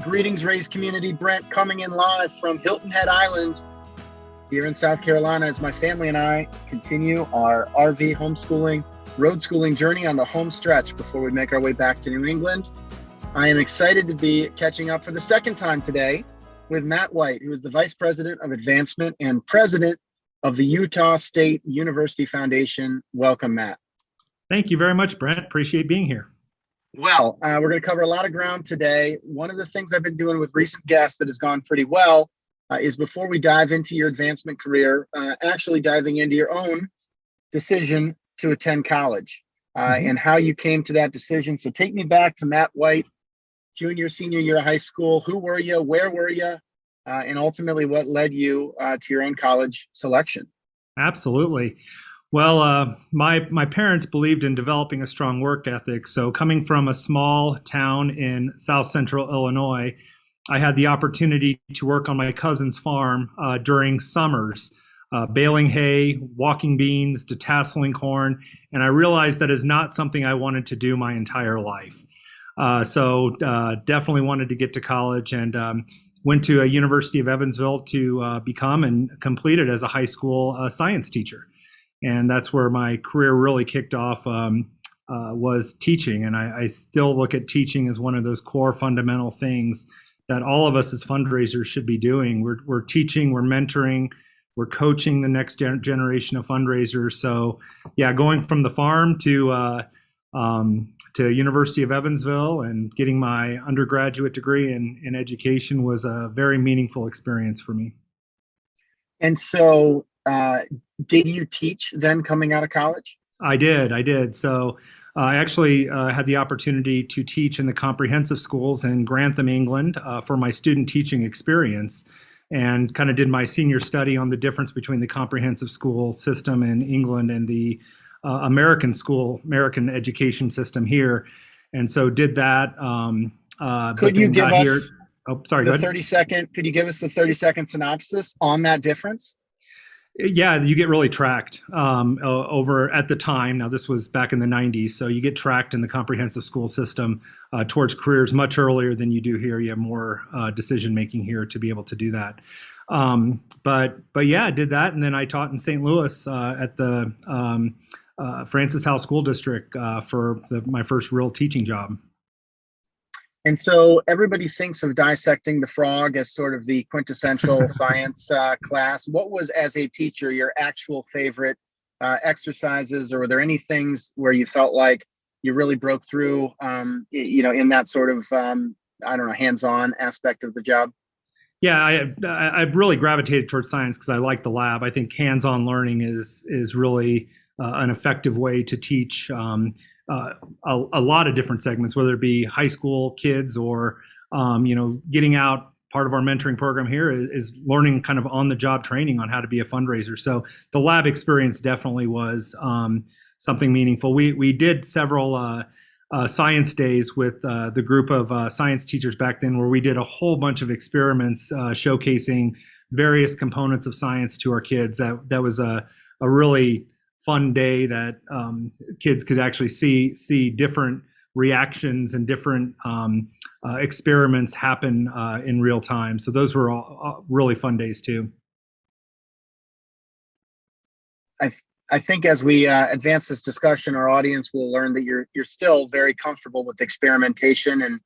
Greetings, Raise community. Brent coming in live from Hilton Head Island here in South Carolina as my family and I continue our RV homeschooling, road schooling journey on the home stretch before we make our way back to New England. I am excited to be catching up for the second time today with Matt White, who is the Vice President of Advancement and President of the Utah State University Foundation. Welcome, Matt. Thank you very much, Brent. Appreciate being here. Well, we're going to cover a lot of ground today. One of the things I've been doing with recent guests that has gone pretty well is before we dive into your advancement career, actually diving into your own decision to attend college and how you came to that decision. So take me back to Matt White, junior, senior year of high school. Who were you? Where were you? And ultimately, what led you to your own college selection? Absolutely. Well, my parents believed in developing a strong work ethic. So coming from a small town in South Central Illinois, I had the opportunity to work on my cousin's farm during summers, baling hay, walking beans, detasseling corn. And I realized that is not something I wanted to do my entire life. So definitely wanted to get to college and went to a University of Evansville to become and completed as a high school science teacher. And that's where my career really kicked off, was teaching. And I still look at teaching as one of those core fundamental things that all of us as fundraisers should be doing. We're teaching, we're mentoring, we're coaching the next generation of fundraisers. So yeah, going from the farm to University of Evansville and getting my undergraduate degree in education was a very meaningful experience for me. And so did you teach then coming out of college? I did. So I actually had the opportunity to teach in the comprehensive schools in Grantham, England, for my student teaching experience, and kind of did my senior study on the difference between the comprehensive school system in England and the American education system here. And so did that. Could you give us Could you give us the 30-second synopsis on that difference? Yeah, you get really tracked over at the time. Now, this was back in the 90s. So you get tracked in the comprehensive school system towards careers much earlier than you do here. You have more decision making here to be able to do that. But yeah, I did that. And then I taught in St. Louis at the Francis House School District for my first real teaching job. And so everybody thinks of dissecting the frog as sort of the quintessential science class. What was, as a teacher, your actual favorite exercises, or were there any things where you felt like you really broke through, in that sort of, hands-on aspect of the job? Yeah, I really gravitated towards science because I like the lab. I think hands-on learning is really an effective way to teach a lot of different segments, whether it be high school kids or, getting out. Part of our mentoring program here is learning kind of on the job training on how to be a fundraiser. So the lab experience definitely was something meaningful. We did several science days with the group of science teachers back then, where we did a whole bunch of experiments showcasing various components of science to our kids. That was a really fun day that kids could actually see different reactions and different experiments happen in real time. So those were all really fun days too. I think as we advance this discussion, our audience will learn that you're still very comfortable with experimentation and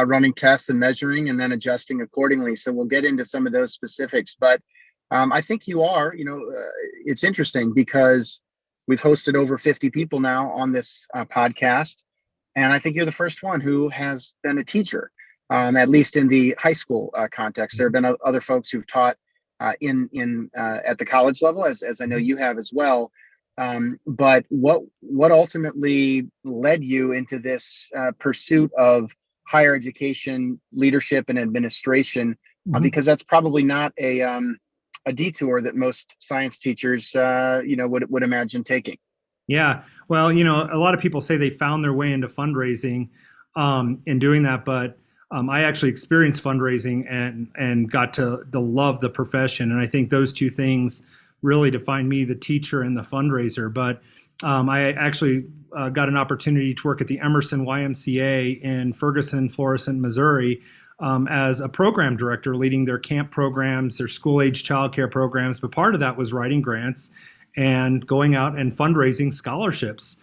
running tests and measuring and then adjusting accordingly. So we'll get into some of those specifics. But I think you are, it's interesting because we've hosted over 50 people now on this podcast. And I think you're the first one who has been a teacher, at least in the high school context. There have been other folks who've taught at the college level, as I know you have as well. But what ultimately led you into this pursuit of higher education leadership and administration? Because that's probably not a detour that most science teachers, would imagine taking. Yeah, well, a lot of people say they found their way into fundraising in doing that, but I actually experienced fundraising and got to love the profession. And I think those two things really define me, the teacher and the fundraiser. But I actually got an opportunity to work at the Emerson YMCA in Ferguson, Florissant, Missouri, as a program director, leading their camp programs, their school-age childcare programs. But part of that was writing grants and going out and fundraising scholarships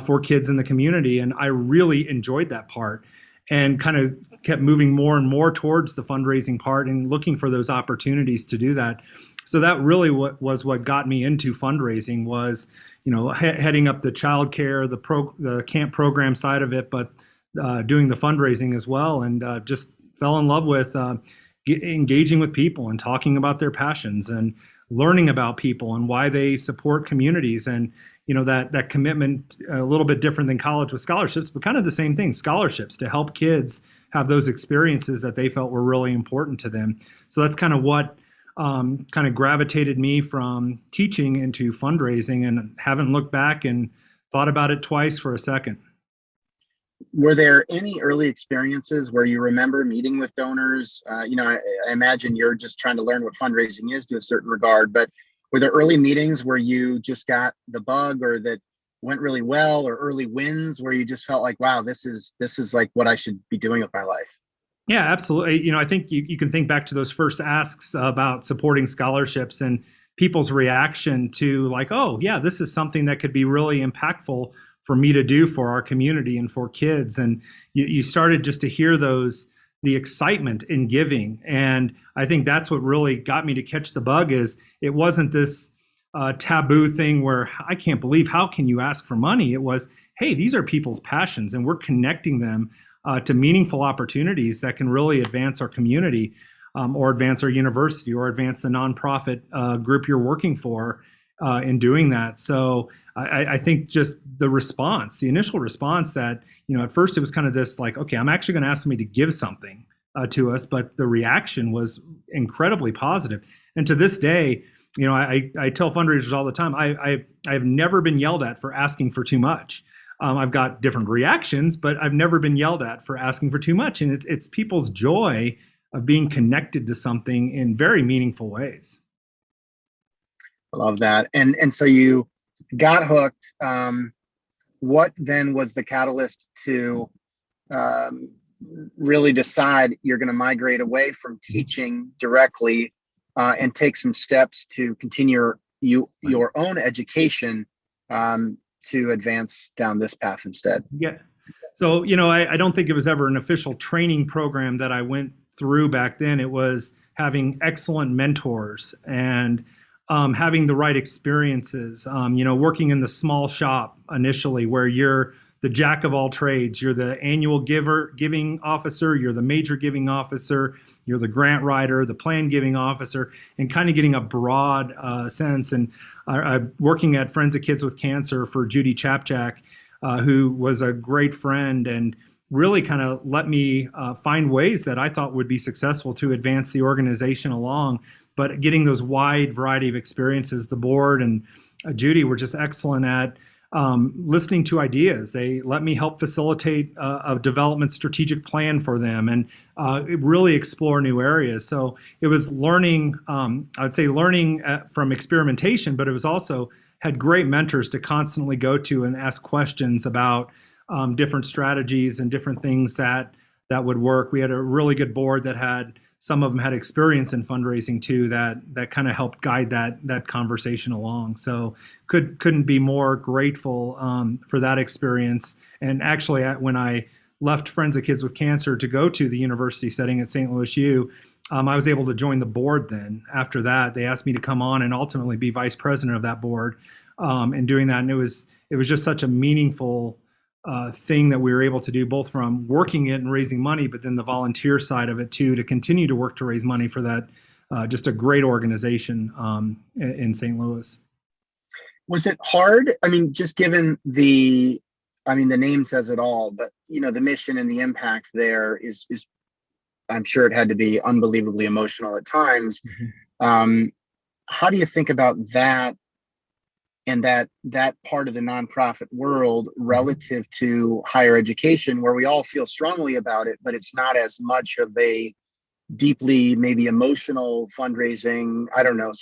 for kids in the community. And I really enjoyed that part and kind of kept moving more and more towards the fundraising part and looking for those opportunities to do that. So that really was what got me into fundraising was, heading up the childcare, the camp program side of it, but doing the fundraising as well, and just fell in love with engaging with people and talking about their passions and learning about people and why they support communities. And that commitment, a little bit different than college with scholarships, but kind of the same thing, scholarships to help kids have those experiences that they felt were really important to them. So that's kind of what kind of gravitated me from teaching into fundraising, and haven't looked back and thought about it twice for a second. Were there any early experiences where you remember meeting with donors? I imagine you're just trying to learn what fundraising is to a certain regard, but were there early meetings where you just got the bug or that went really well, or early wins where you just felt like, wow, this is like what I should be doing with my life? Yeah, absolutely. I think you can think back to those first asks about supporting scholarships and people's reaction to like, oh, yeah, this is something that could be really impactful for me to do for our community and for kids. And you started just to hear the excitement in giving. And I think that's what really got me to catch the bug is it wasn't this taboo thing where I can't believe, how can you ask for money? It was, hey, these are people's passions and we're connecting them to meaningful opportunities that can really advance our community or advance our university or advance the nonprofit group you're working for in doing that. So I think just the initial response that, at first it was kind of this like, okay, I'm actually going to ask somebody to give something to us, but the reaction was incredibly positive. And to this day, I tell fundraisers all the time, I've never been yelled at for asking for too much. I've got different reactions, but I've never been yelled at for asking for too much. And it's people's joy of being connected to something in very meaningful ways. I love that. And so you got hooked. What then was the catalyst to really decide you're going to migrate away from teaching directly and take some steps to continue your own education to advance down this path instead? Yeah. So, I don't think it was ever an official training program that I went through back then. It was having excellent mentors and having the right experiences, working in the small shop initially where you're the jack of all trades. You're the annual giving officer, you're the major giving officer, you're the grant writer, the plan giving officer, and kind of getting a broad sense. And working at Friends of Kids with Cancer for Judy Chapchak, who was a great friend and really kind of let me find ways that I thought would be successful to advance the organization along. But getting those wide variety of experiences, the board and Judy were just excellent at listening to ideas. They let me help facilitate a development strategic plan for them and really explore new areas. So it was learning, I'd say learning from experimentation, but it was also had great mentors to constantly go to and ask questions about different strategies and different things that would work. We had a really good board that had, some of them had experience in fundraising too, that kind of helped guide that conversation along. So couldn't be more grateful for that experience. And actually, when I left Friends of Kids with Cancer to go to the university setting at St. Louis U, I was able to join the board then. After that, they asked me to come on and ultimately be vice president of that board and doing that. And it was just such a meaningful thing that we were able to do, both from working it and raising money, but then the volunteer side of it too, to continue to work to raise money for that, just a great organization in St. Louis. Was it hard? I mean, just given the name says it all, but the mission and the impact there is I'm sure it had to be unbelievably emotional at times. Mm-hmm. How do you think about that and that part of the nonprofit world relative to higher education, where we all feel strongly about it, but it's not as much of a deeply maybe emotional fundraising, I don't know,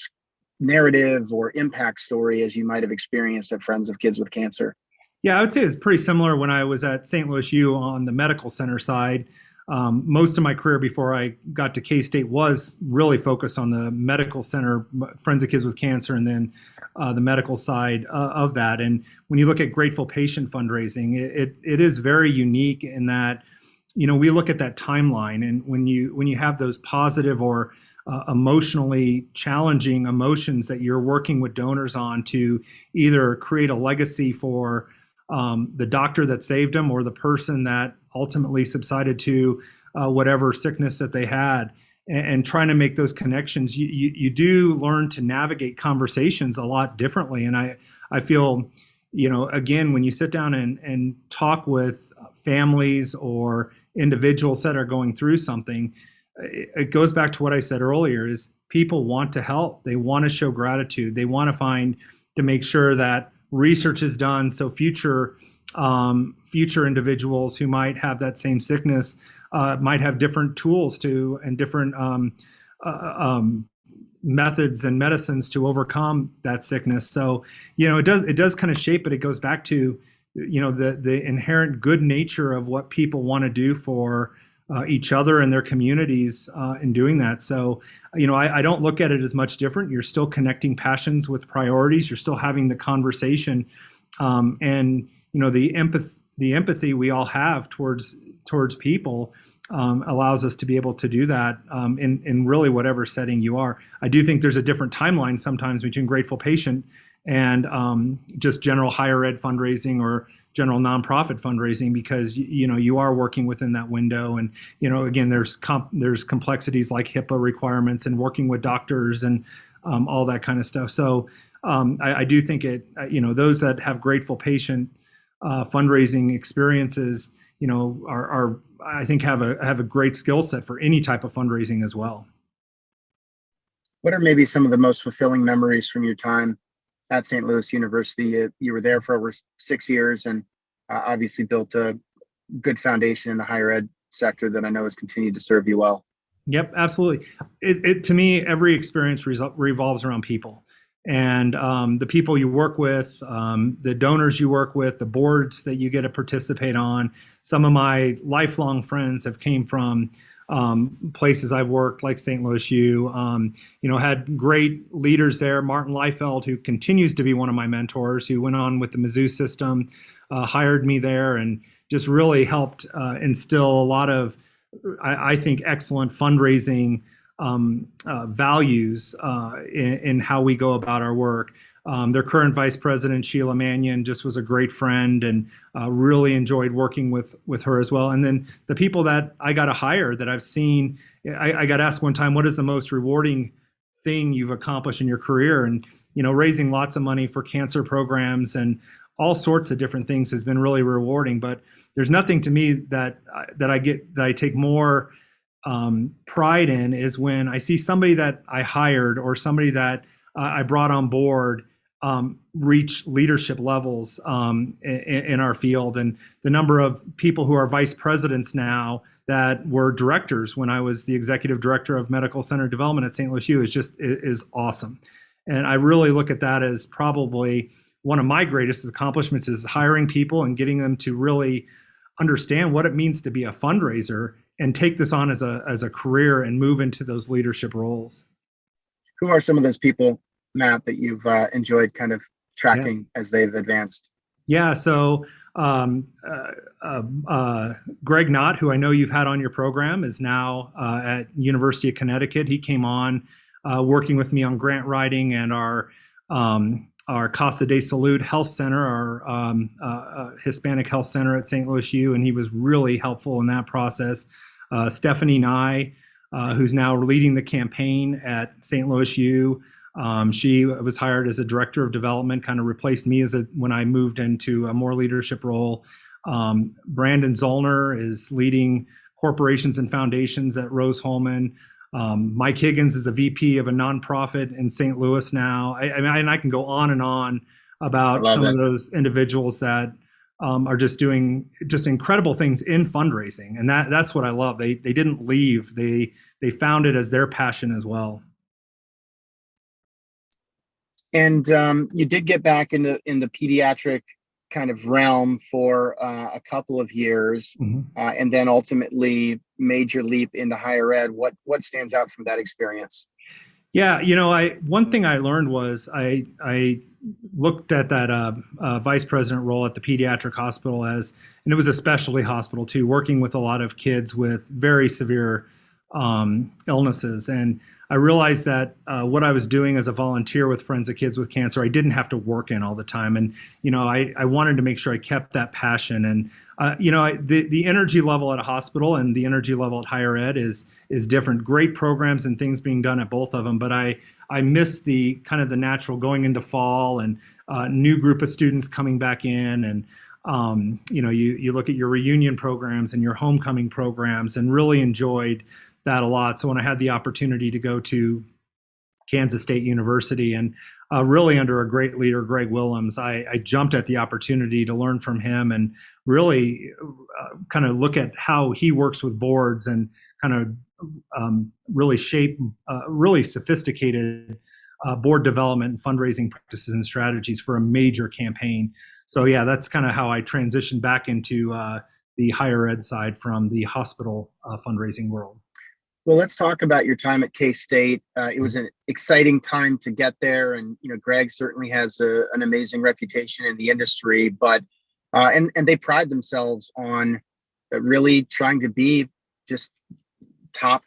narrative or impact story as you might have experienced at Friends of Kids with Cancer? Yeah, I would say it's pretty similar when I was at St. Louis U on the medical center side. Most of my career before I got to K-State was really focused on the medical center, Friends of Kids with Cancer, and then the medical side of that. And when you look at grateful patient fundraising, it is very unique in that, we look at that timeline, and when you have those positive or emotionally challenging emotions that you're working with donors on to either create a legacy for the doctor that saved them or the person that ultimately subsided to whatever sickness that they had, and trying to make those connections, you do learn to navigate conversations a lot differently. And I feel, again, when you sit down and talk with families or individuals that are going through something, it goes back to what I said earlier, is people want to help. They want to show gratitude. They want to make sure that research is done so future individuals who might have that same sickness might have different tools and different methods and medicines to overcome that sickness. So, it does kind of shape it. It goes back to, the inherent good nature of what people want to do for each other and their communities in doing that. So, I don't look at it as much different. You're still connecting passions with priorities. You're still having the conversation, and the empathy we all have towards people allows us to be able to do that in really whatever setting you are. I do think there's a different timeline sometimes between grateful patient and just general higher ed fundraising or general nonprofit fundraising, because you are working within that window, and again, there's complexities like HIPAA requirements and working with doctors and all that kind of stuff. So I do think those that have grateful patient fundraising experiences, are I think have a great skill set for any type of fundraising as well. What are maybe some of the most fulfilling memories from your time at St. Louis University? You were there for over 6 years and obviously built a good foundation in the higher ed sector that I know has continued to serve you well. Yep, absolutely. To me, every experience revolves around people. And the people you work with, the donors you work with, the boards that you get to participate on. Some of my lifelong friends have came from places I've worked, like St. Louis U. Had great leaders there. Martin Liefeld, who continues to be one of my mentors, who went on with the Mizzou system, hired me there and just really helped instill a lot of, I think, excellent fundraising values in how we go about our work. Their current vice president, Sheila Mannion, just was a great friend, and really enjoyed working with her as well. And then the people that I got to hire that I've seen, I got asked one time, what is the most rewarding thing you've accomplished in your career? And, raising lots of money for cancer programs and all sorts of different things has been really rewarding. But there's nothing to me that I take more pride in is when I see somebody that I hired or somebody that I brought on board reach leadership levels in our field. And the number of people who are vice presidents now that were directors when I was the executive director of medical center development at St. Louis U is awesome. And I really look at that as probably one of my greatest accomplishments, is hiring people and getting them to really understand what it means to be a fundraiser and take this on as a career and move into those leadership roles. Who are some of those people, Matt, that you've enjoyed kind of tracking as they've advanced? Yeah, so Greg Knott, who I know you've had on your program, is now at University of Connecticut. He came on working with me on grant writing and our Casa de Salud Health Center, our Hispanic Health Center at St. Louis U, and he was really helpful in that process. Stephanie Nye, who's now leading the campaign at St. Louis U. She was hired as a director of development, kind of replaced me when I moved into a more leadership role. Brandon Zollner is leading corporations and foundations at Rose-Hulman. Mike Higgins is a VP of a nonprofit in St. Louis now. I can go on and on about some of those individuals that are just doing just incredible things in fundraising, and that's what I love. They didn't leave. They found it as their passion as well. And you did get back in the pediatric kind of realm for a couple of years, and then ultimately major leap into higher ed. What stands out from that experience? Yeah, I one thing I learned was I looked at that vice president role at the pediatric hospital and it was a specialty hospital too, working with a lot of kids with very severe illnesses. And I realized that what I was doing as a volunteer with Friends of Kids with Cancer, I didn't have to work in all the time. And I wanted to make sure I kept that passion. And the energy level at a hospital and the energy level at higher ed is different. Great programs and things being done at both of them, but I miss the kind of the natural going into fall and new group of students coming back in, and you look at your reunion programs and your homecoming programs, and really enjoyed that a lot. So when I had the opportunity to go to Kansas State University and really under a great leader, Greg Willems, I jumped at the opportunity to learn from him and really kind of look at how he works with boards and kind of really shape really sophisticated board development and fundraising practices and strategies for a major campaign. So yeah, that's kind of how I transitioned back into the higher ed side from the hospital fundraising world. Well, let's talk about your time at K-State. It was an exciting time to get there, and Greg certainly has an amazing reputation in the industry. But and they pride themselves on really trying to be just top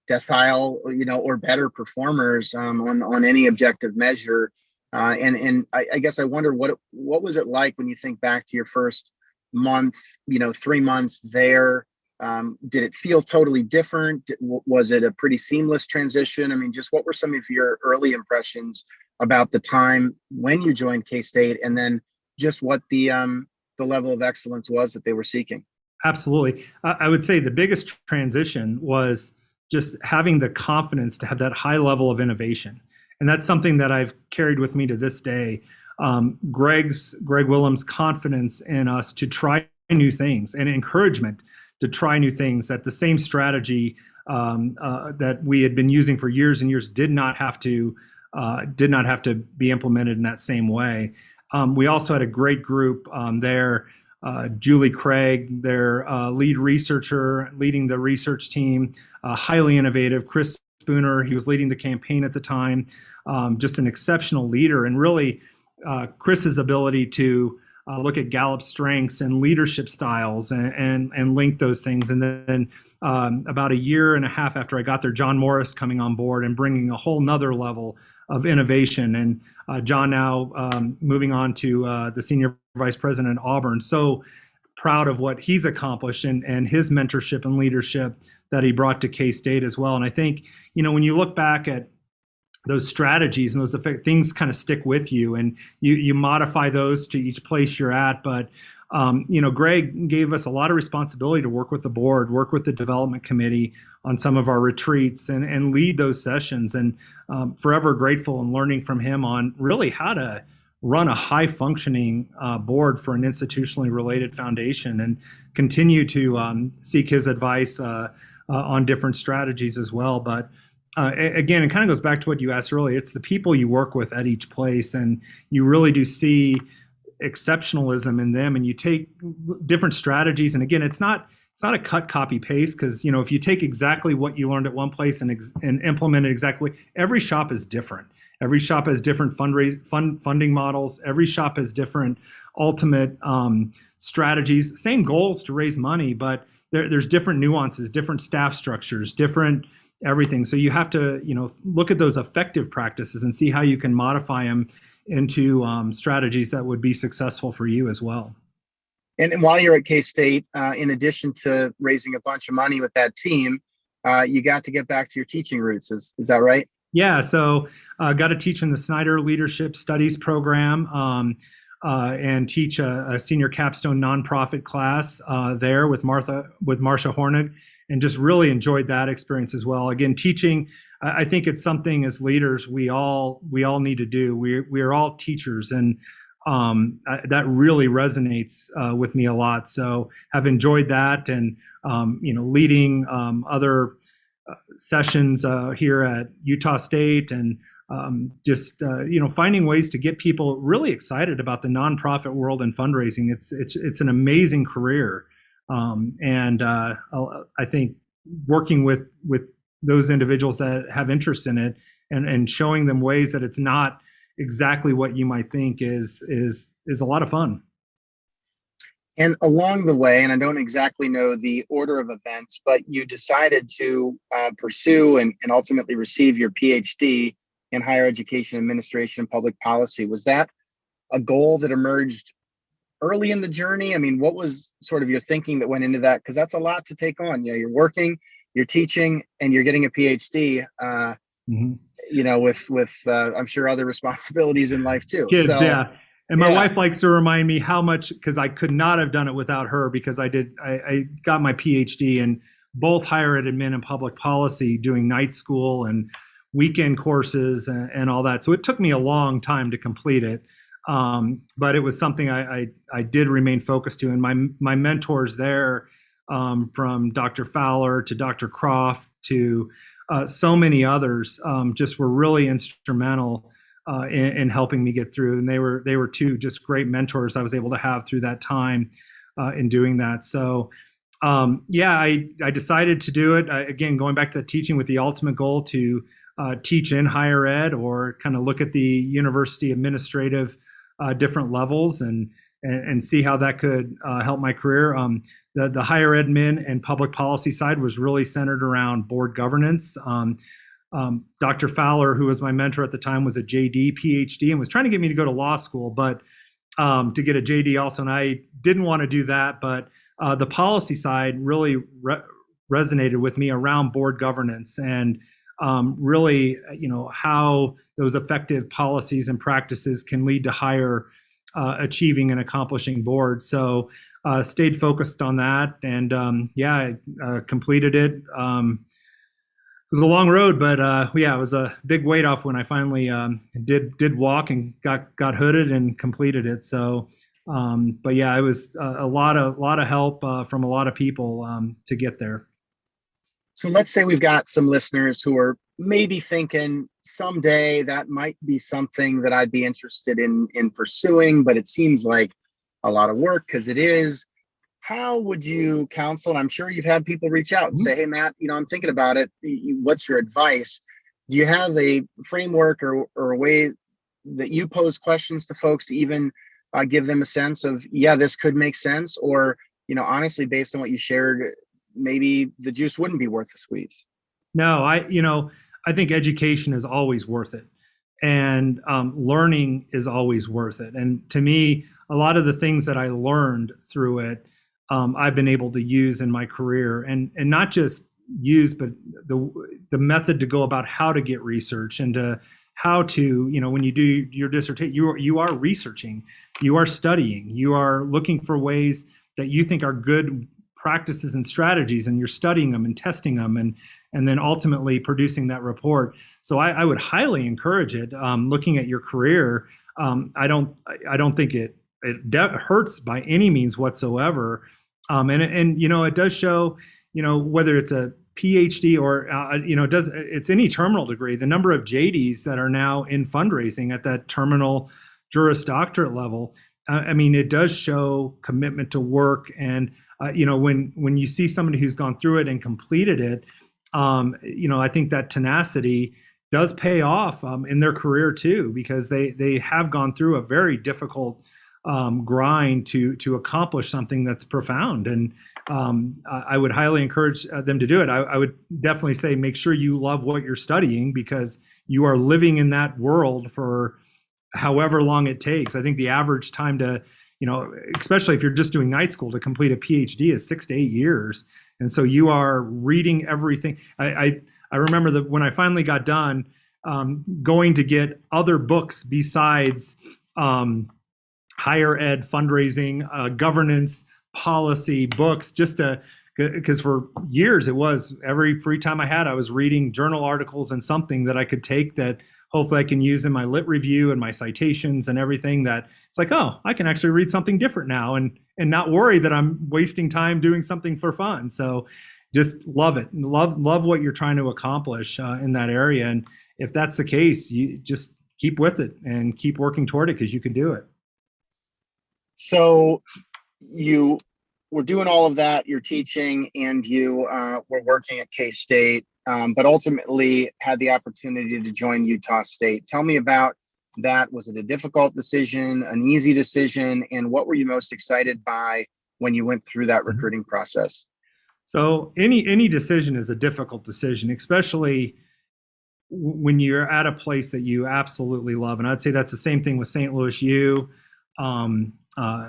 decile, or better performers on any objective measure. And I guess I wonder what was it like when you think back to your first month, 3 months there. Did it feel totally different? Was it a pretty seamless transition? I mean, just what were some of your early impressions about the time when you joined K-State, and then just what the level of excellence was that they were seeking? Absolutely. I would say the biggest transition was just having the confidence to have that high level of innovation. And that's something that I've carried with me to this day. Greg Willems' confidence in us to try new things and encouragement to try new things, that the same strategy that we had been using for years and years did not have to be implemented in that same way. We also had a great group there. Julie Craig, their lead researcher, leading the research team, highly innovative. Chris Spooner, he was leading the campaign at the time, just an exceptional leader. And really, Chris's ability to look at Gallup strengths and leadership styles and link those things. And then about a year and a half after I got there, John Morris coming on board and bringing a whole nother level of innovation. And John now moving on to the senior vice president at Auburn. So proud of what he's accomplished and his mentorship and leadership that he brought to K-State as well. And I think, when you look back at those strategies and those things kind of stick with you, and you modify those to each place you're at. But Greg gave us a lot of responsibility to work with the board, work with the development committee on some of our retreats, and lead those sessions. And forever grateful and learning from him on really how to run a high functioning board for an institutionally related foundation, and continue to seek his advice on different strategies as well. But again, it kind of goes back to what you asked earlier. It's the people you work with at each place, and you really do see exceptionalism in them, and you take different strategies. And again, it's not a cut, copy, paste, because if you take exactly what you learned at one place and implement it exactly, every shop is different. Every shop has different funding models. Every shop has different ultimate strategies. Same goals to raise money, but there's different nuances, different staff structures, different everything. So you have to, look at those effective practices and see how you can modify them into strategies that would be successful for you as well. And while you're at K-State, in addition to raising a bunch of money with that team, you got to get back to your teaching roots. Is that right? Yeah. So got to teach in the Snyder Leadership Studies program and teach a senior capstone nonprofit class there with Marcia Hornig, and just really enjoyed that experience as well. Again, teaching, I think it's something as leaders we all need to do. We are all teachers, and that really resonates with me a lot. So have enjoyed that, and leading other sessions here at Utah State, and just finding ways to get people really excited about the nonprofit world and fundraising. It's an amazing career. I think working with those individuals that have interest in it and showing them ways that it's not exactly what you might think is a lot of fun. And along the way, and I don't exactly know the order of events, but you decided to pursue and ultimately receive your PhD in higher education administration and public policy. Was that a goal that emerged early in the journey? I mean, what was sort of your thinking that went into that? Because that's a lot to take on. You know, you're working, you're teaching, and you're getting a PhD. Mm-hmm. You know, with I'm sure other responsibilities in life too. Kids, so, yeah. And my wife likes to remind me how much, because I could not have done it without her, because I got my PhD in both higher ed admin and public policy, doing night school and weekend courses and all that. So it took me a long time to complete it. But it was something I did remain focused to. And my mentors there, from Dr. Fowler to Dr. Croft to so many others, just were really instrumental in helping me get through. And they were two just great mentors I was able to have through that time in doing that. So I decided to do it. Again, going back to teaching with the ultimate goal to teach in higher ed, or kind of look at the university administrative different levels and see how that could help my career. The higher admin and public policy side was really centered around board governance. Dr. Fowler, who was my mentor at the time, was a JD PhD and was trying to get me to go to law school, but to get a JD also. And I didn't want to do that, but the policy side really resonated with me around board governance and really, how those effective policies and practices can lead to higher achieving and accomplishing boards. So stayed focused on that, and I completed it. It was a long road, but it was a big weight off when I finally did walk and got hooded and completed it. So, it was a lot of help from a lot of people to get there. So let's say we've got some listeners who are maybe thinking someday that might be something that I'd be interested in pursuing, but it seems like a lot of work because it is. How would you counsel? And I'm sure you've had people reach out and say, hey, Matt, I'm thinking about it. What's your advice? Do you have a framework or a way that you pose questions to folks to even give them a sense of, this could make sense? Or, honestly, based on what you shared, maybe the juice wouldn't be worth the squeeze? No, I think education is always worth it. And learning is always worth it. And to me, a lot of the things that I learned through it, I've been able to use in my career, and not just use, but the method to go about how to get research and to how to, when you do your dissertation, you are researching, you are studying, you are looking for ways that you think are good practices and strategies, and you're studying them and testing them, and then ultimately producing that report. So I would highly encourage it. Looking at your career, I don't think it hurts by any means whatsoever. And it does show, whether it's a PhD or, it's any terminal degree, the number of JDs that are now in fundraising at that terminal Juris Doctorate level. It does show commitment to work. And, when you see somebody who's gone through it and completed it, I think that tenacity does pay off in their career too, because they have gone through a very difficult grind to accomplish something that's profound. And I would highly encourage them to do it. I would definitely say make sure you love what you're studying, because you are living in that world for however long it takes. I think the average time to, especially if you're just doing night school, to complete a PhD is 6 to 8 years. And so you are reading everything. I remember that when I finally got done, going to get other books besides higher ed, fundraising, governance, policy books, just because for years it was every free time I had, I was reading journal articles and something that I could take that hopefully I can use in my lit review and my citations and everything, that it's like, oh, I can actually read something different now and not worry that I'm wasting time doing something for fun. So just love it. Love what you're trying to accomplish in that area. And if that's the case, you just keep with it and keep working toward it, because you can do it. So you we're doing all of that. You're teaching, and you were working at K-State, but ultimately had the opportunity to join Utah State. Tell me about that. Was it a difficult decision, an easy decision, and what were you most excited by when you went through that recruiting process? So any decision is a difficult decision, especially when you're at a place that you absolutely love. And I'd say that's the same thing with St. Louis U.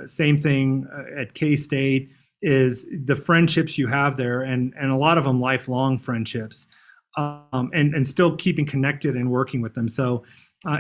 Same thing at K-State, is the friendships you have there, and a lot of them lifelong friendships, and still keeping connected and working with them. So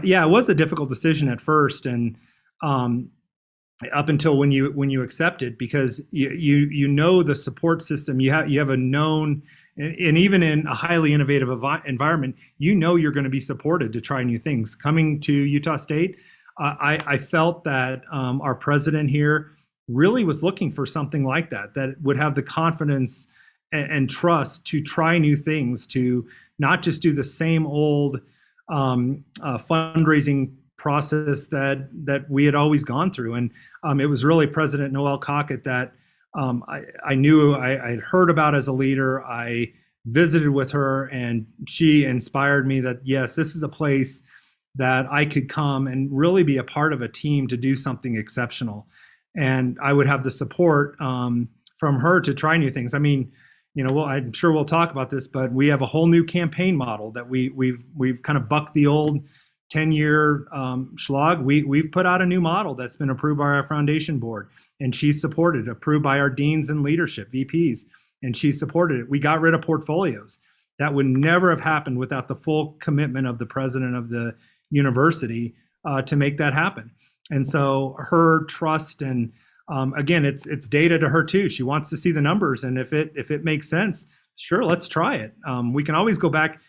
yeah, it was a difficult decision at first, and up until when you accept it, because you know the support system you have a known, and even in a highly innovative environment, you know you're going to be supported to try new things. Coming to Utah State, I felt that our president here really was looking for something like that would have the confidence and trust to try new things, to not just do the same old fundraising process that we had always gone through. And it was really President Noel Cockett that I knew I had heard about as a leader. I visited with her, and she inspired me that, yes, this is a place that I could come and really be a part of a team to do something exceptional. And I would have the support from her to try new things. I mean, well, I'm sure we'll talk about this, but we have a whole new campaign model that we've kind of bucked the old 10-year schlag. We've put out a new model that's been approved by our foundation board, and she's supported, approved by our deans and leadership, VPs, and she's supported it. We got rid of portfolios. That would never have happened without the full commitment of the president of the university to make that happen. And so her trust, and again, it's data to her too. She wants to see the numbers, and if it makes sense, sure, let's try it. We can always go back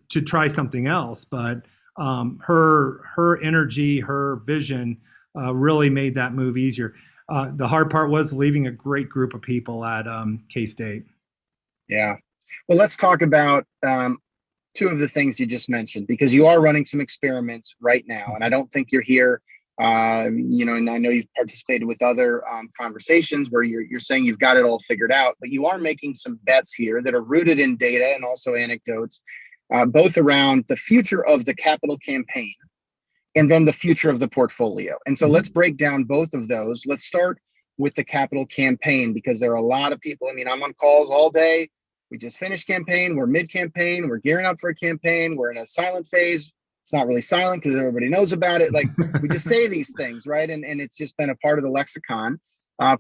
to try something else, but her energy, her vision really made that move easier. The hard part was leaving a great group of people at K-State. Yeah. Well, let's talk about two of the things you just mentioned, because you are running some experiments right now, and I don't think you're here. And I know you've participated with other conversations where you're saying you've got it all figured out, but you are making some bets here that are rooted in data and also anecdotes, both around the future of the capital campaign and then the future of the portfolio. And so let's break down both of those. Let's start with the capital campaign, because there are a lot of people. I mean, I'm on calls all day. We just finished campaign. We're mid-campaign. We're gearing up for a campaign. We're in a silent phase. It's not really silent because everybody knows about it. Like, we just say these things, right? And it's just been a part of the lexicon,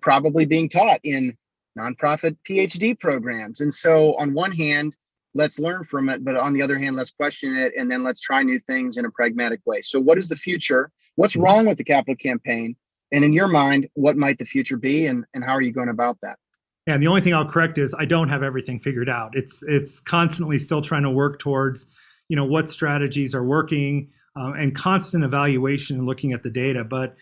probably being taught in nonprofit PhD programs. And so on one hand, let's learn from it, but on the other hand, let's question it, and then let's try new things in a pragmatic way. So what is the future? What's wrong with the capital campaign? And in your mind, what might the future be, and how are you going about that? Yeah, and the only thing I'll correct is I don't have everything figured out. It's constantly still trying to work towards, what strategies are working, and constant evaluation and looking at the data. But,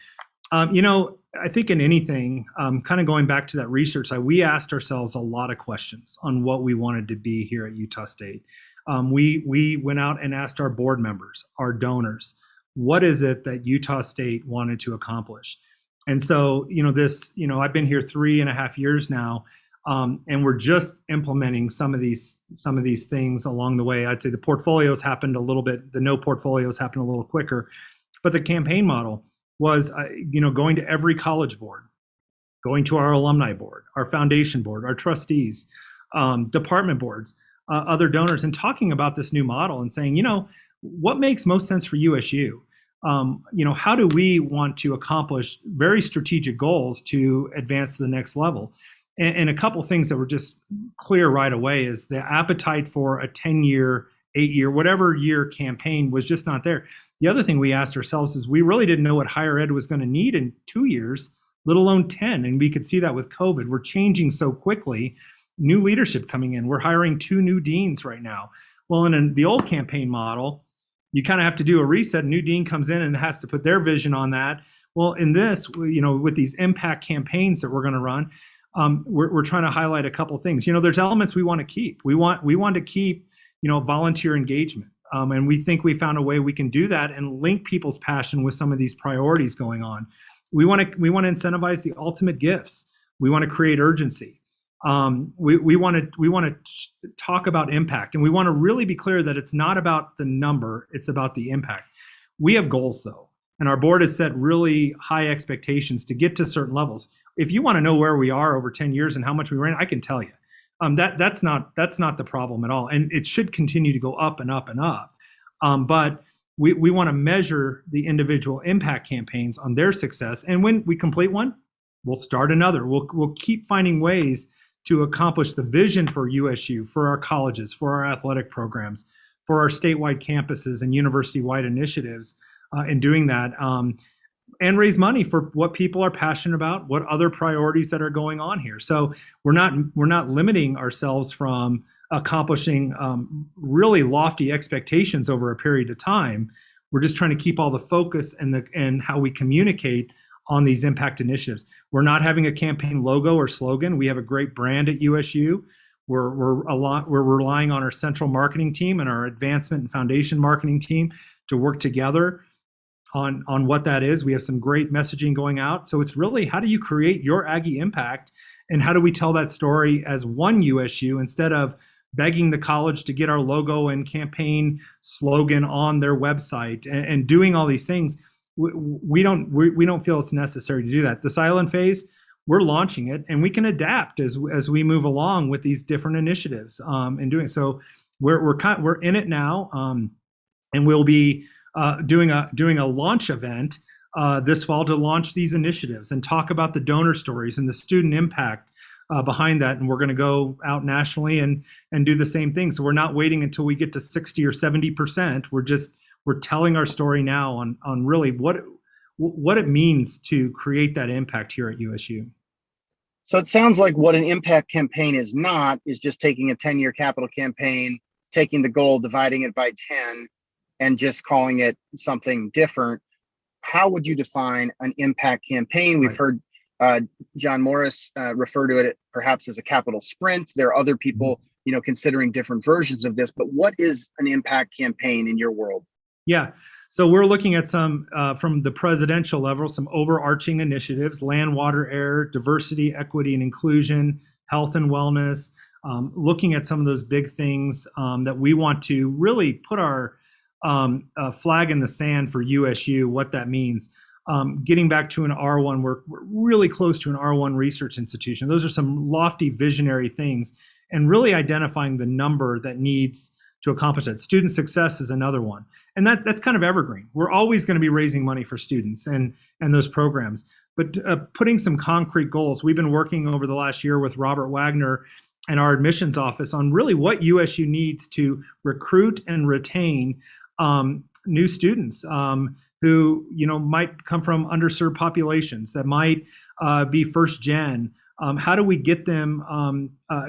I think in anything, kind of going back to that research side, we asked ourselves a lot of questions on what we wanted to be here at Utah State. We went out and asked our board members, our donors, what is it that Utah State wanted to accomplish? And so, I've been here 3.5 years now, and we're just implementing some of these things along the way. I'd say the portfolios happened a little bit, the no portfolios happened a little quicker, but the campaign model was, going to every college board, going to our alumni board, our foundation board, our trustees, department boards, other donors, and talking about this new model and saying, what makes most sense for USU? How do we want to accomplish very strategic goals to advance to the next level? And a couple things that were just clear right away is the appetite for a 10-year, 8-year, whatever year campaign was just not there. The other thing we asked ourselves is we really didn't know what higher ed was going to need in 2 years, let alone 10. And we could see that with COVID. We're changing so quickly, new leadership coming in. We're hiring 2 new deans right now. Well, in the old campaign model, you kind of have to do a reset. A new dean comes in and has to put their vision on that. Well, in this, with these impact campaigns that we're going to run, we're trying to highlight a couple things. There's elements we want to keep. We want to keep, volunteer engagement. And we think we found a way we can do that and link people's passion with some of these priorities going on. We want to incentivize the ultimate gifts. We want to create urgency. We want to talk about impact, and we want to really be clear that it's not about the number, it's about the impact. We have goals though, and our board has set really high expectations to get to certain levels. If you want to know where we are over 10 years and how much we ran, I can tell you. That's not the problem at all, and it should continue to go up and up and up. But we want to measure the individual impact campaigns on their success, and when we complete one, we'll start another. We'll keep finding ways to accomplish the vision for USU, for our colleges, for our athletic programs, for our statewide campuses and university-wide initiatives in doing that, and raise money for what people are passionate about, what other priorities that are going on here. So we're not limiting ourselves from accomplishing really lofty expectations over a period of time. We're just trying to keep all the focus and how we communicate on these impact initiatives. We're not having a campaign logo or slogan. We have a great brand at USU. We're relying on our central marketing team and our advancement and foundation marketing team to work together on what that is. We have some great messaging going out. So it's really, how do you create your Aggie impact, and how do we tell that story as one USU instead of begging the college to get our logo and campaign slogan on their website and doing all these things. We don't feel it's necessary to do that. The silent phase, we're launching it, and we can adapt as we move along with these different initiatives and doing so. We're in it now, and we'll be doing a launch event this fall to launch these initiatives and talk about the donor stories and the student impact behind that. And we're going to go out nationally and do the same thing. So we're not waiting until we get to 60 or 70%. We're telling our story now on really what it means to create that impact here at USU. So it sounds like what an impact campaign is not is just taking a 10-year capital campaign, taking the goal, dividing it by 10, and just calling it something different. How would you define an impact campaign? We've heard John Morris refer to it perhaps as a capital sprint. There are other people, considering different versions of this, but what is an impact campaign in your world? Yeah. So we're looking at some, from the presidential level, some overarching initiatives: land, water, air, diversity, equity, and inclusion, health and wellness, looking at some of those big things that we want to really put our flag in the sand for USU, what that means. Getting back to an R1, we're really close to an R1 research institution. Those are some lofty visionary things, and really identifying the number that needs to accomplish that. Student success is another one. And that's kind of evergreen. We're always going to be raising money for students and those programs, but putting some concrete goals. We've been working over the last year with Robert Wagner and our admissions office on really what USU needs to recruit and retain new students who might come from underserved populations, that might be first gen. How do we get them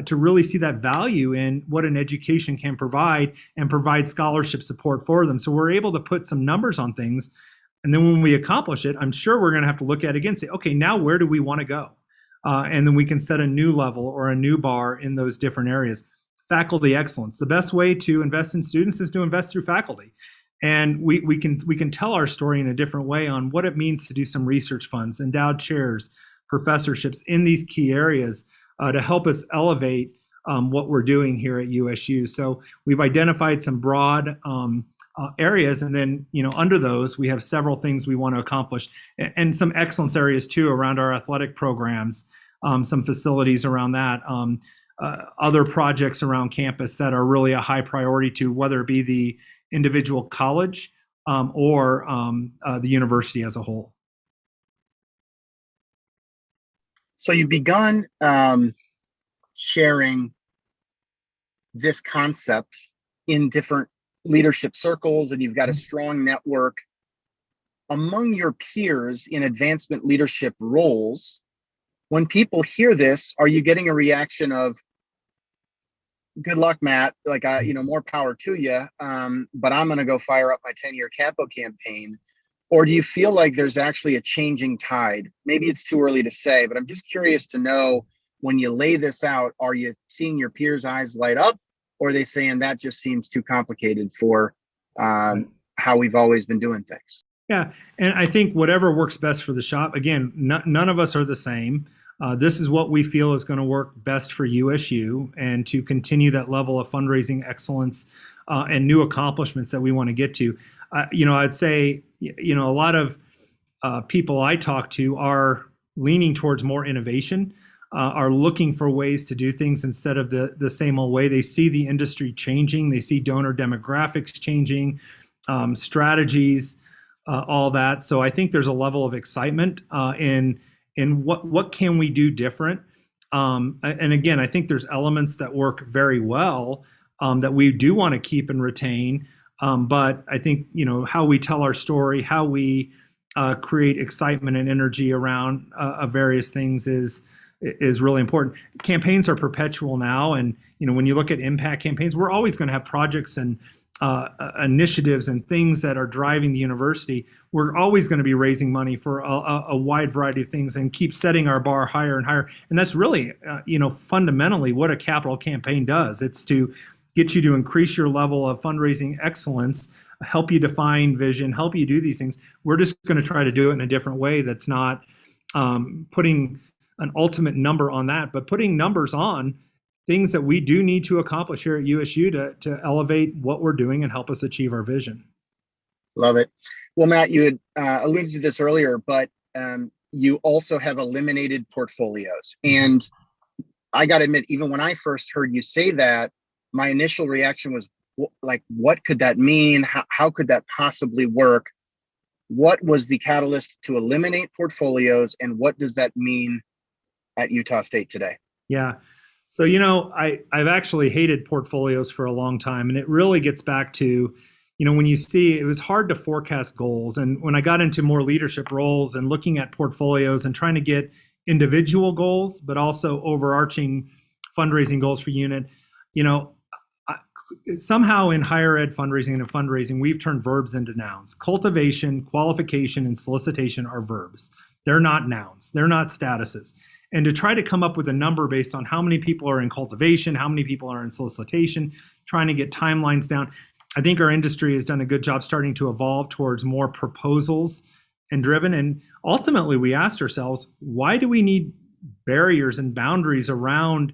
to really see that value in what an education can provide and provide scholarship support for them? So we're able to put some numbers on things. And then when we accomplish it, I'm sure we're going to have to look at it again and say, okay, now where do we want to go? And then we can set a new level or a new bar in those different areas. Faculty excellence. The best way to invest in students is to invest through faculty. And we can tell our story in a different way on what it means to do some research funds, endowed chairs, professorships in these key areas to help us elevate what we're doing here at USU. So we've identified some broad areas, and then under those we have several things we want to accomplish, and some excellence areas too around our athletic programs, some facilities around that, other projects around campus that are really a high priority to whether it be the individual college or the university as a whole. So you've begun sharing this concept in different leadership circles, and you've got a strong network among your peers in advancement leadership roles. When people hear this, are you getting a reaction of, good luck, Matt, like, more power to you, but I'm going to go fire up my 10-year capo campaign? Or do you feel like there's actually a changing tide? Maybe it's too early to say, but I'm just curious to know, when you lay this out, are you seeing your peers' eyes light up, or are they saying that just seems too complicated for how we've always been doing things? Yeah, and I think whatever works best for the shop. Again, none of us are the same. This is what we feel is going to work best for USU, and to continue that level of fundraising excellence and new accomplishments that we want to get to. I'd say, a lot of people I talk to are leaning towards more innovation, are looking for ways to do things instead of the same old way. They see the industry changing, they see donor demographics changing, strategies, all that. So I think there's a level of excitement in what can we do different. And again, I think there's elements that work very well that we do want to keep and retain. But I think, how we tell our story, how we create excitement and energy around various things is really important. Campaigns are perpetual now, and when you look at impact campaigns, we're always going to have projects and initiatives and things that are driving the university. We're always going to be raising money for a wide variety of things and keep setting our bar higher and higher. And that's really, fundamentally what a capital campaign does. It's to get you to increase your level of fundraising excellence, help you define vision, help you do these things. We're just going to try to do it in a different way that's not putting an ultimate number on that, but putting numbers on things that we do need to accomplish here at USU to elevate what we're doing and help us achieve our vision. Love it. Well, Matt, you had alluded to this earlier, but you also have eliminated portfolios. And I got to admit, even when I first heard you say that, my initial reaction was like, what could that mean? How could that possibly work? What was the catalyst to eliminate portfolios, and what does that mean at Utah State today? Yeah. So, I've actually hated portfolios for a long time, and it really gets back to, when you see, it was hard to forecast goals. And when I got into more leadership roles and looking at portfolios and trying to get individual goals, but also overarching fundraising goals for unit, somehow in higher ed fundraising, we've turned verbs into nouns. Cultivation, qualification, and solicitation are verbs. They're not nouns. They're not statuses. And to try to come up with a number based on how many people are in cultivation, how many people are in solicitation, trying to get timelines down, I think our industry has done a good job starting to evolve towards more proposals and driven. And ultimately, we asked ourselves, why do we need barriers and boundaries around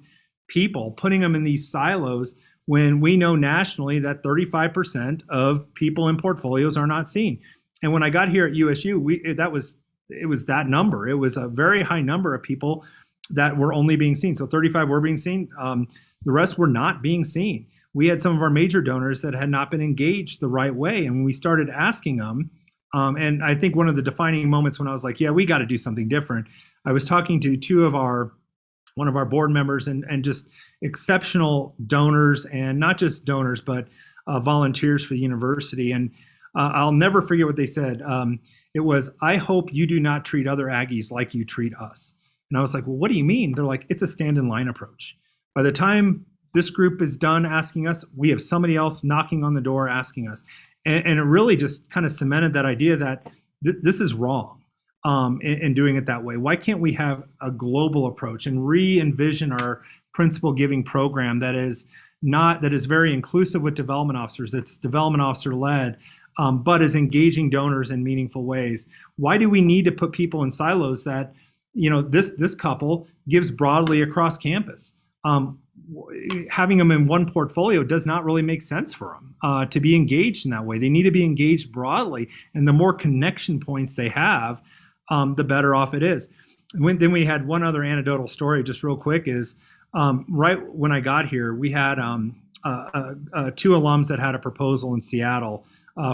people, putting them in these silos, when we know nationally that 35% of people in portfolios are not seen? And when I got here at USU, it was that number. It was a very high number of people that were only being seen. So 35 were being seen. The rest were not being seen. We had some of our major donors that had not been engaged the right way. And when we started asking them, and I think one of the defining moments when I was like, yeah, we got to do something different. I was talking to one of our board members and just exceptional donors, and not just donors, but volunteers for the university. And I'll never forget what they said. It was, I hope you do not treat other Aggies like you treat us. And I was like, well, what do you mean? They're like, it's a stand in line approach. By the time this group is done asking us, we have somebody else knocking on the door asking us. And it really just kind of cemented that idea that this is wrong in doing it that way. Why can't we have a global approach and re-envision our principal giving program that is very inclusive with development officers, that's development officer led, but is engaging donors in meaningful ways? Why do we need to put people in silos that, this couple gives broadly across campus? Having them in one portfolio does not really make sense for them to be engaged in that way. They need to be engaged broadly, and the more connection points they have, the better off it is. Then we had one other anecdotal story, just real quick, is right when I got here, we had two alums that had a proposal in Seattle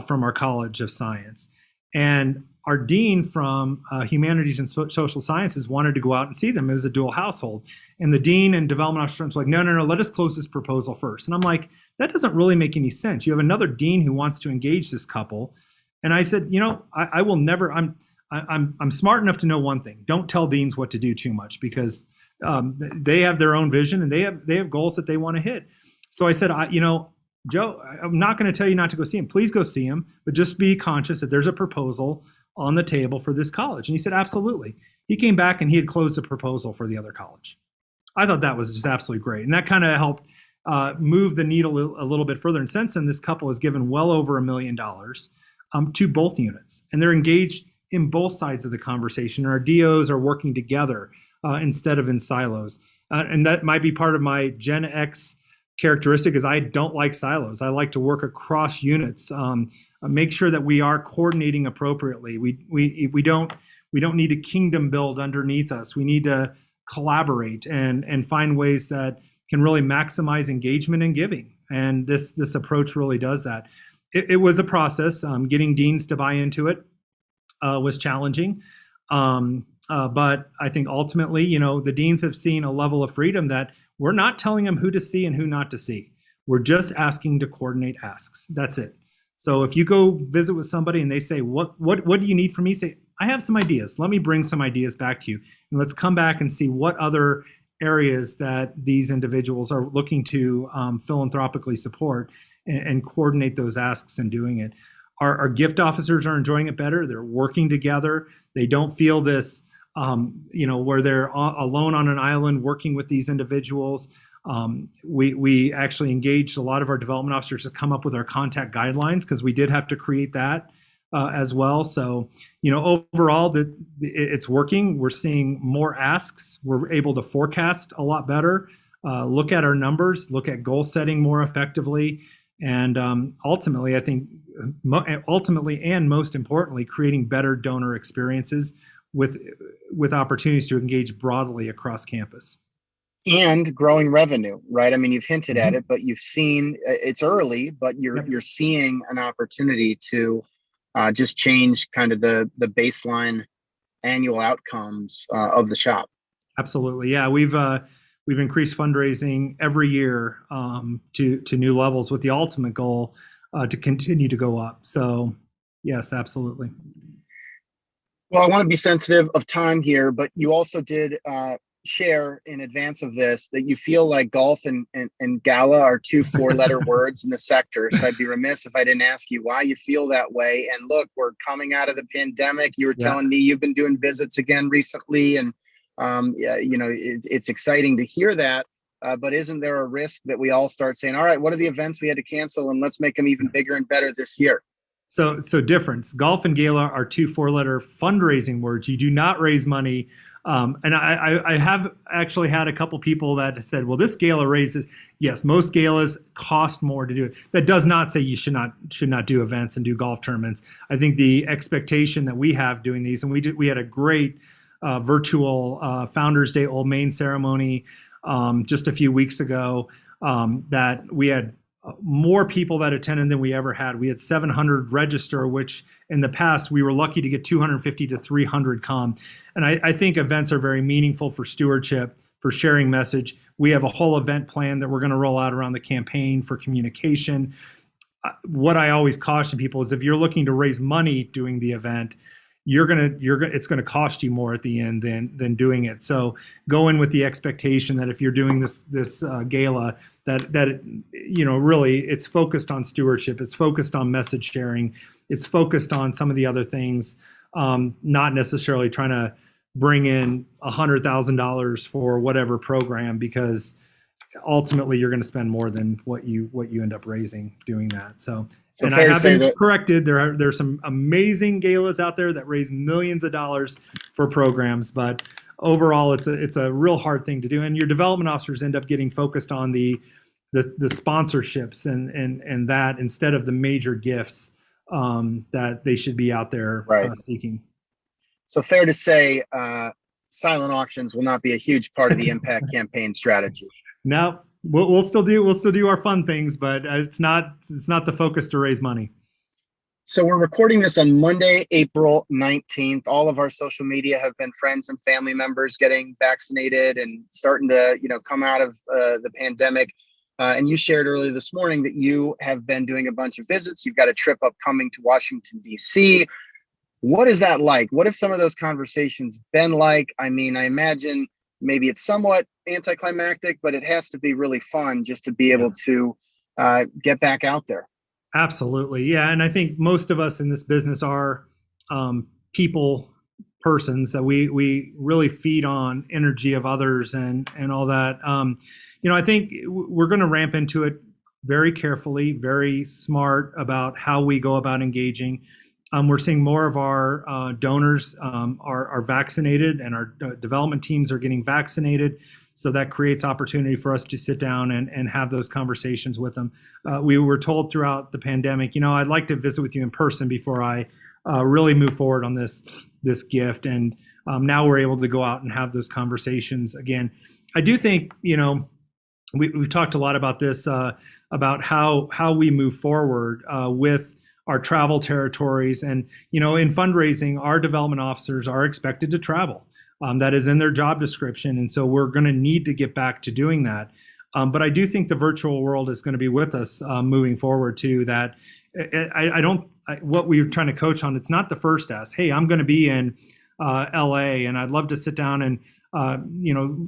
from our College of Science. And our dean from Humanities and Social Sciences wanted to go out and see them. It was a dual household. And the dean and development officer was like, no, let us close this proposal first. And I'm like, that doesn't really make any sense. You have another dean who wants to engage this couple. And I said, I will never, I'm smart enough to know one thing. Don't tell deans what to do too much, because they have their own vision and they have goals that they want to hit. So I said, Joe, I'm not going to tell you not to go see him. Please go see him, but just be conscious that there's a proposal on the table for this college. And he said, absolutely. He came back and he had closed a proposal for the other college. I thought that was just absolutely great. And that kind of helped move the needle a little bit further. And since then, this couple has given well over $1 million to both units. And they're engaged in both sides of the conversation. Our DOs are working together instead of in silos. And that might be part of my Gen X characteristic is I don't like silos. I like to work across units, make sure that we are coordinating appropriately. We don't need a kingdom build underneath us. We need to collaborate and find ways that can really maximize engagement and giving. And this approach really does that. It was a process. Getting deans to buy into it was challenging. But I think ultimately, the deans have seen a level of freedom that we're not telling them who to see and who not to see. We're just asking to coordinate asks. That's it. So if you go visit with somebody and they say, what do you need from me? Say, I have some ideas. Let me bring some ideas back to you. And let's come back and see what other areas that these individuals are looking to philanthropically support and coordinate those asks and doing it. Our gift officers are enjoying it better. They're working together. They don't feel this, where they're alone on an island working with these individuals. We actually engaged a lot of our development officers to come up with our contact guidelines because we did have to create that as well. So, overall, it's working. We're seeing more asks. We're able to forecast a lot better, look at our numbers, look at goal setting more effectively. And ultimately, I think, and most importantly, creating better donor experiences with opportunities to engage broadly across campus. And growing revenue, right? I mean, you've hinted at it, but you've seen it's early, but you're seeing an opportunity to just change kind of the baseline annual outcomes of the shop. Absolutely, yeah. We've increased fundraising every year to new levels with the ultimate goal to continue to go up. So, yes, absolutely. Well, I want to be sensitive of time here, but you also did share in advance of this that you feel like golf and Gala are two four-letter words in the sector. So I'd be remiss if I didn't ask you why you feel that way. And look, we're coming out of the pandemic. You were telling me you've been doing visits again recently, and it's exciting to hear that. But isn't there a risk that we all start saying, all right, what are the events we had to cancel, and let's make them even bigger and better this year? So difference. Golf and Gala are two four-letter fundraising words. You do not raise money. And I have actually had a couple people that said, well, this gala raises. Yes, most galas cost more to do it. That does not say you should not do events and do golf tournaments. I think the expectation that we have doing these, and we had a great virtual Founders Day Old Main ceremony just a few weeks ago that we had more people that attended than we ever had. We had 700 register, which in the past we were lucky to get 250 to 300 come. And I think events are very meaningful for stewardship, for sharing message. We have a whole event plan that we're going to roll out around the campaign for communication. What I always caution people is if you're looking to raise money doing the event, it's going to cost you more at the end than doing it. So go in with the expectation that if you're doing this gala, that really it's focused on stewardship, it's focused on message sharing, it's focused on some of the other things, not necessarily trying to bring in $100,000 for whatever program, because ultimately you're going to spend more than what you end up raising doing that. So and I have been corrected. There's some amazing galas out there that raise millions of dollars for programs, but overall it's a real hard thing to do. And your development officers end up getting focused on the sponsorships and that instead of the major gifts that they should be out there seeking. So fair to say, silent auctions will not be a huge part of the impact campaign strategy. No. We'll still do our fun things, but it's not the focus to raise money. So we're recording this on Monday, April 19th. All of our social media have been friends and family members getting vaccinated and starting to come out of the pandemic. And you shared earlier this morning that you have been doing a bunch of visits. You've got a trip upcoming to Washington, D.C. What is that like? What have some of those conversations been like? I mean, I imagine maybe it's somewhat anticlimactic, but it has to be really fun just to be able to get back out there. Absolutely. Yeah. And I think most of us in this business are people persons that we really feed on energy of others and all that. I think we're going to ramp into it very carefully, very smart about how we go about engaging. We're seeing more of our donors are vaccinated, and our development teams are getting vaccinated. So that creates opportunity for us to sit down and have those conversations with them. We were told throughout the pandemic, I'd like to visit with you in person before I really move forward on this gift. And now we're able to go out and have those conversations again. I do think, we've talked a lot about this, about how we move forward with our travel territories. And, in fundraising, our development officers are expected to travel. That is in their job description. And so we're going to need to get back to doing that. But I do think the virtual world is going to be with us moving forward too. That what we're trying to coach on, it's not the first ask. Hey, I'm going to be in LA and I'd love to sit down and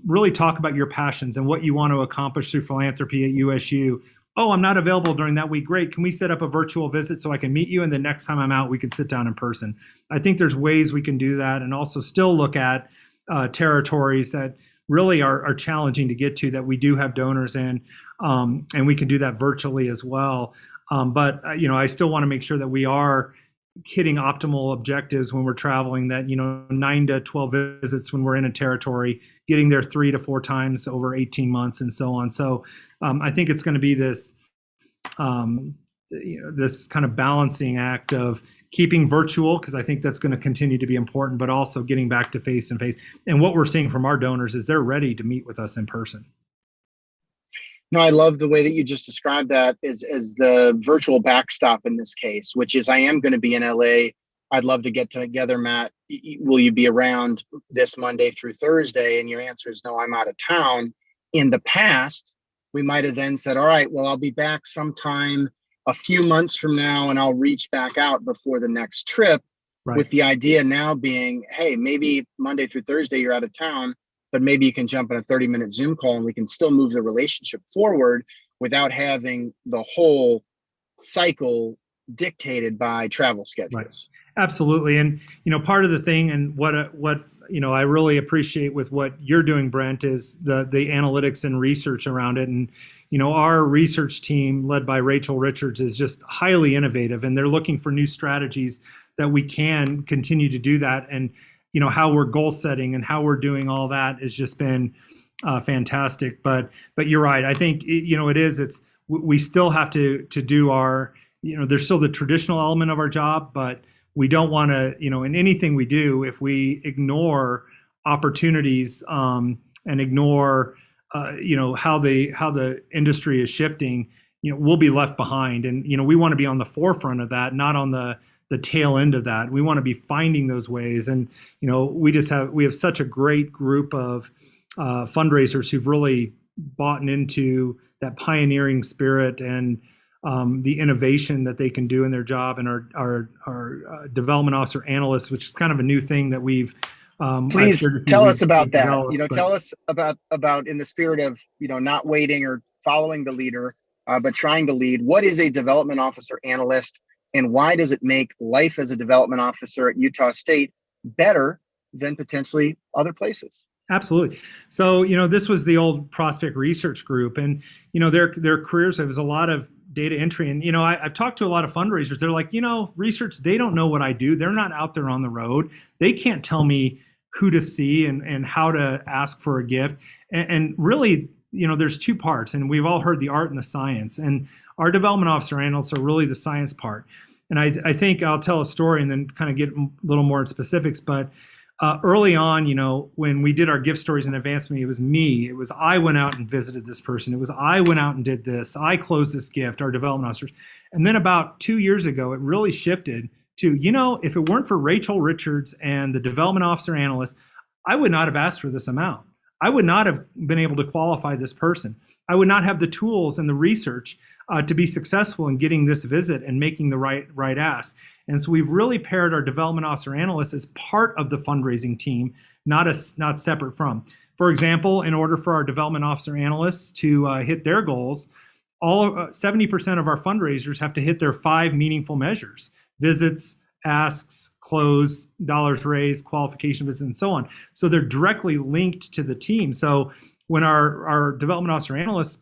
really talk about your passions and what you want to accomplish through philanthropy at USU. Oh, I'm not available during that week. Great. Can we set up a virtual visit so I can meet you? And the next time I'm out, we can sit down in person. I think there's ways we can do that, and also still look at territories that really are challenging to get to, that we do have donors in, and we can do that virtually as well. But I still want to make sure that we are hitting optimal objectives when we're traveling, that 9 to 12 visits when we're in a territory, getting there 3 to 4 times over 18 months and so on. So I think it's going to be this this kind of balancing act of keeping virtual, because I think that's going to continue to be important, but also getting back to face and face. And what we're seeing from our donors is they're ready to meet with us in person. No, I love the way that you just described that as the virtual backstop in this case, which is, I am going to be in LA. I'd love to get together, Matt. Will you be around this Monday through Thursday? And your answer is no, I'm out of town. In the past, we might have then said, all right, well, I'll be back sometime a few months from now and I'll reach back out before the next trip. Right. With the idea now being, hey, maybe Monday through Thursday you're out of town, but maybe you can jump on a 30-minute Zoom call and we can still move the relationship forward without having the whole cycle dictated by travel schedules. Right. Absolutely. And, part of the thing, and what I really appreciate with what you're doing, Brent, is the analytics and research around it. And, our research team led by Rachel Richards is just highly innovative, and they're looking for new strategies that we can continue to do that. And, how we're goal setting and how we're doing all that has just been fantastic. But you're right. I think, we still have to do our, there's still the traditional element of our job, but we don't want to, in anything we do, if we ignore opportunities and ignore, how the industry is shifting, we'll be left behind. And, we want to be on the forefront of that, not on the tail end of that. We want to be finding those ways. And, we have such a great group of fundraisers who've really bought into that pioneering spirit and the innovation that they can do in their job. And our development officer analysts, which is kind of a new thing that we've please tell us about that. Tell us about in the spirit of not waiting or following the leader, but trying to lead. What is a development officer analyst, and why does it make life as a development officer at Utah State better than potentially other places? Absolutely. So, this was the old Prospect Research Group, and, their careers, there was a lot of data entry. And, I've talked to a lot of fundraisers. They're like, research, they don't know what I do. They're not out there on the road. They can't tell me who to see and how to ask for a gift. And really, there's two parts, and we've all heard the art and the science. And our development officer analysts are really the science part. And I think I'll tell a story and then kind of get a little more specifics. But early on, when we did our gift stories in advancement, it was me. It was I went out and visited this person. It was I went out and did this. I closed this gift, our development officers. And then about 2 years ago, it really shifted to, if it weren't for Rachel Richards and the development officer analyst, I would not have asked for this amount. I would not have been able to qualify this person. I would not have the tools and the research to be successful in getting this visit and making the right ask. And so we've really paired our development officer analysts as part of the fundraising team, not separate from. For example, in order for our development officer analysts to hit their goals, 70% of our fundraisers have to hit their 5 meaningful measures: visits, asks, close, dollars raised, qualification visits, and so on. So they're directly linked to the team. So when our development officer analysts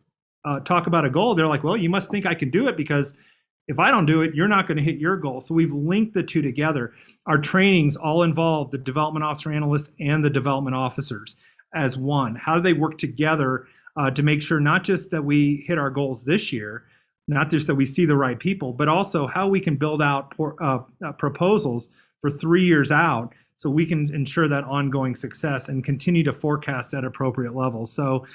talk about a goal, they're like, well, you must think I can do it because If I don't do it, you're not going to hit your goal. So we've linked the two together. Our trainings all involve the development officer analysts and the development officers as one. How do they work together to make sure not just that we hit our goals this year, not just that we see the right people, but also how we can build out proposals for 3 years out so we can ensure that ongoing success and continue to forecast at appropriate levels. So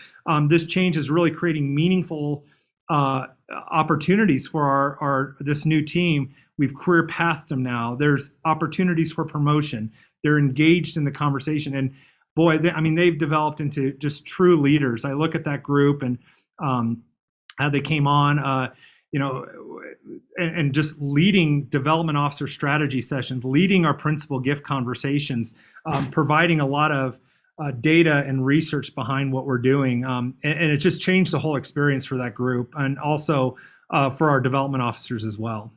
this change is really creating meaningful opportunities for our this new team. We've career pathed them now. There's opportunities for promotion. They're engaged in the conversation, and boy, they've developed into just true leaders. I look at that group and how they came on, and just leading development officer strategy sessions, leading our principal gift conversations, providing a lot of data and research behind what we're doing. And it just changed the whole experience for that group, and also for our development officers as well.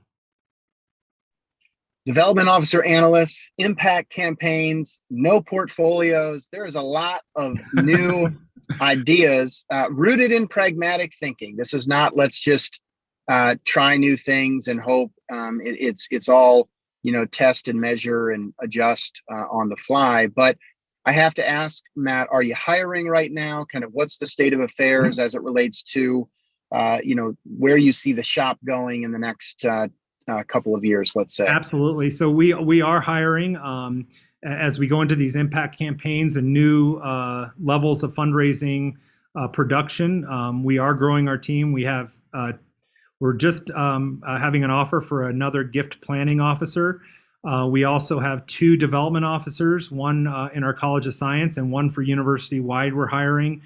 Development Officer Analysts, impact campaigns, no portfolios. There is a lot of new ideas rooted in pragmatic thinking. This is not let's just try new things and hope. It's all, test and measure and adjust on the fly. But I have to ask, Matt, are you hiring right now? Kind of what's the state of affairs as it relates to, where you see the shop going in the next couple of years, let's say? Absolutely. So we are hiring as we go into these impact campaigns and new levels of fundraising production. We are growing our team. We're just having an offer for another gift planning officer. We also have 2 development officers, one in our College of Science and one for university-wide we're hiring.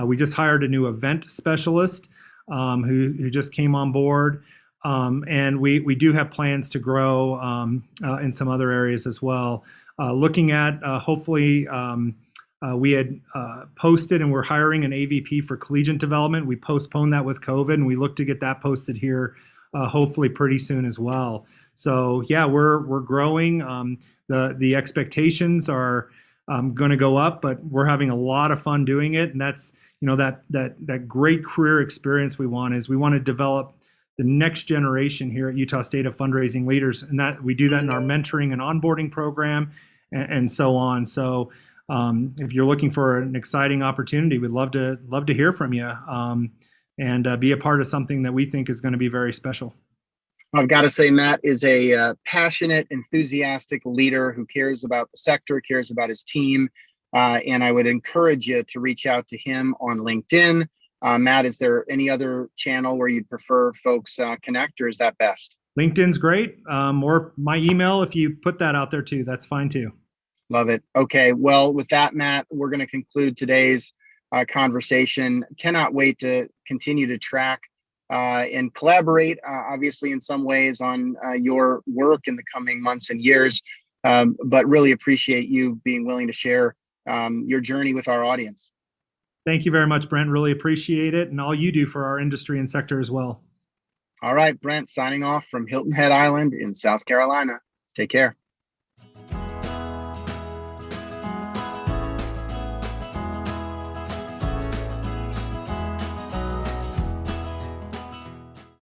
We just hired a new event specialist who just came on board. And we do have plans to grow in some other areas as well. Looking at hopefully, we had posted and we're hiring an AVP for collegiate development. We postponed that with COVID, and we look to get that posted here hopefully pretty soon as well. So yeah, we're growing. The expectations are going to go up, but we're having a lot of fun doing it, and that's that great career experience we want to develop the next generation here at Utah State of fundraising leaders, and that we do that in our mentoring and onboarding program, and so on. So if you're looking for an exciting opportunity, we'd love to hear from you and be a part of something that we think is going to be very special. I've got to say, Matt is a passionate, enthusiastic leader who cares about the sector, cares about his team, and I would encourage you to reach out to him on LinkedIn. Matt, is there any other channel where you'd prefer folks connect, or is that best? LinkedIn's great. Or my email, if you put that out there too, that's fine too. Love it. Okay. Well, with that, Matt, we're going to conclude today's conversation. Cannot wait to continue to track and collaborate, obviously, in some ways on your work in the coming months and years, but really appreciate you being willing to share your journey with our audience. Thank you very much, Brent. Really appreciate it, and all you do for our industry and sector as well. All right, Brent, signing off from Hilton Head Island in South Carolina. Take care.